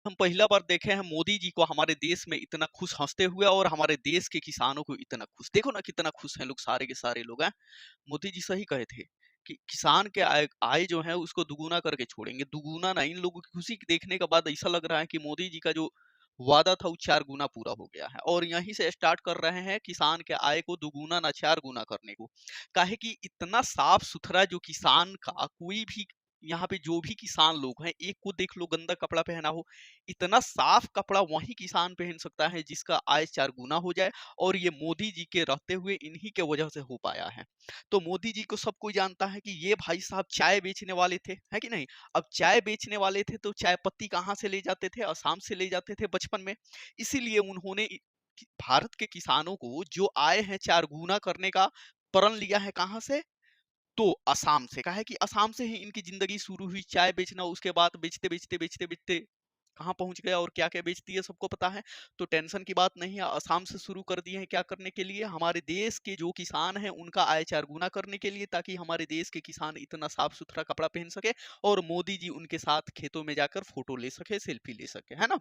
हम पहला बार देखे हैं मोदी जी को हमारे देश में इतना खुश हंसते हुए और हमारे देश के किसानों को इतना खुश। देखो ना कितना खुश हैं लोग, सारे के सारे लोग हैं। मोदी जी सही कहे थे कि किसान के आय आय जो है उसको दुगुना करके छोड़ेंगे। दुगुना ना, इन लोगों की खुशी देखने के बाद ऐसा लग रहा है कि मोदी जी का जो वादा था वो 4 गुना पूरा हो गया है और यहीं से स्टार्ट कर रहे हैं किसान के आय को दुगुना ना 4 गुना करने को। काहे कि इतना साफ सुथरा जो किसान का कोई भी, यहाँ पे जो भी किसान लोग हैं, एक को देख लो गंदा कपड़ा पहना हो, इतना साफ कपड़ा वही किसान पहन सकता है जिसका आय 4 गुना हो जाए। और ये मोदी जी के रहते हुए इन्हीं के वजह से हो पाया है। तो मोदी जी को सब कोई जानता है कि ये भाई साहब चाय बेचने वाले थे, है कि नहीं? अब चाय बेचने वाले थे तो चाय पत्ती कहाँ से ले जाते थे? असम से ले जाते थे बचपन में। इसीलिए उन्होंने भारत के किसानों को जो आय है 4 गुना करने का प्रण लिया है। कहाँ से? तो असम से। का है कि असम से ही इनकी जिंदगी शुरू हुई चाय बेचना, उसके बाद बेचते बेचते बेचते बेचते कहाँ पहुंच गया और क्या क्या बेचती है सबको पता है। तो टेंशन की बात नहीं है, असम से शुरू कर दिए हैं। क्या करने के लिए? हमारे देश के जो किसान हैं उनका आय 4 गुना करने के लिए, ताकि हमारे देश के किसान इतना साफ सुथरा कपड़ा पहन सके और मोदी जी उनके साथ खेतों में जाकर फोटो ले सके, सेल्फी ले सके, है ना?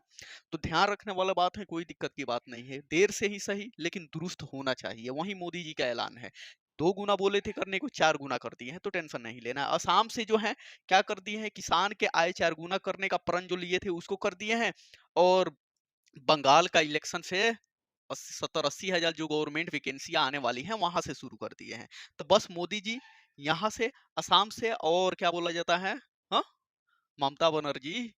तो ध्यान रखने वाला बात है, कोई दिक्कत की बात नहीं है। देर से ही सही लेकिन दुरुस्त होना चाहिए, वही मोदी जी का ऐलान है। 2 गुना बोले थे करने को, 4 गुना कर दिए हैं, तो टेंशन नहीं लेना है। असम से जो है क्या कर दिए हैं, किसान के आय 4 गुना करने का प्रण जो लिए थे उसको कर दिए हैं। और बंगाल का इलेक्शन से 70-80 हजार जो गवर्नमेंट वैकेंसियां आने वाली हैं वहां से शुरू कर दिए हैं। तो बस मोदी जी यहाँ से, असम से, और क्या बोला जाता है, हाँ, ममता बनर्जी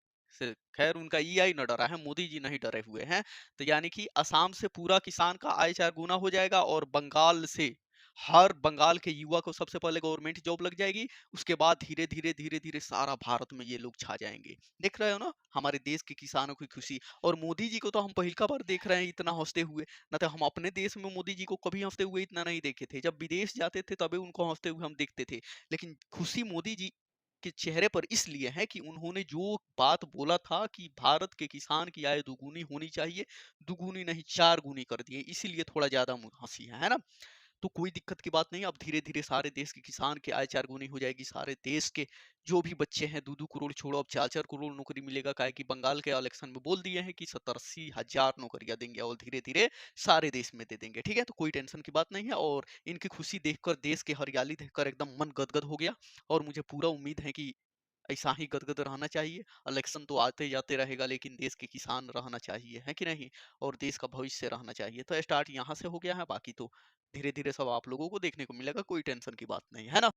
से, खैर उनका ईआई न डरा है, मोदी जी नहीं डरे हुए हैं। तो यानी कि असम से पूरा किसान का आय 4 गुना हो जाएगा और बंगाल से हर बंगाल के युवा को सबसे पहले गवर्नमेंट जॉब लग जाएगी। उसके बाद धीरे धीरे धीरे धीरे सारा भारत में ये लोग छा जाएंगे। देख रहे हो ना हमारे देश के किसानों की खुशी। और मोदी जी को तो हम पहली बार देख रहे हैं इतना हंसते हुए। न तो हम अपने देश में मोदी जी को कभी हंसते हुए इतना नहीं देखे थे। जब विदेश जाते थे तभी उनको हंसते हुए हम देखते थे। लेकिन खुशी मोदी जी के चेहरे पर इसलिए है कि उन्होंने जो बात बोला था कि भारत के किसान की आय दुगुनी होनी चाहिए, दुगुनी नहीं 4 गुनी कर दिए, इसीलिए थोड़ा ज्यादा हंसी है ना? तो कोई दिक्कत की बात नहीं। अब धीरे धीरे सारे देश के किसान की आय 4 गुनी हो जाएगी। सारे देश के जो भी बच्चे हैं, 2-2 करोड़ छोड़ो, अब 4-4 करोड़ नौकरी मिलेगा। काहे कि बंगाल के इलेक्शन में बोल दिए हैं कि 70-80 हजार नौकरियां देंगे और धीरे धीरे सारे देश में दे देंगे। ठीक है, तो कोई टेंशन की बात नहीं है। और इनकी खुशी देखकर, देश की हरियाली देखकर एकदम मन गदगद हो गया। और मुझे पूरा उम्मीद है कि ऐसा ही गदगद रहना चाहिए। इलेक्शन तो आते जाते रहेगा लेकिन देश के किसान रहना चाहिए, है कि नहीं? और देश का भविष्य रहना चाहिए। तो स्टार्ट यहाँ से हो गया है, बाकी तो धीरे धीरे सब आप लोगों को देखने को मिलेगा। कोई टेंशन की बात नहीं है ना?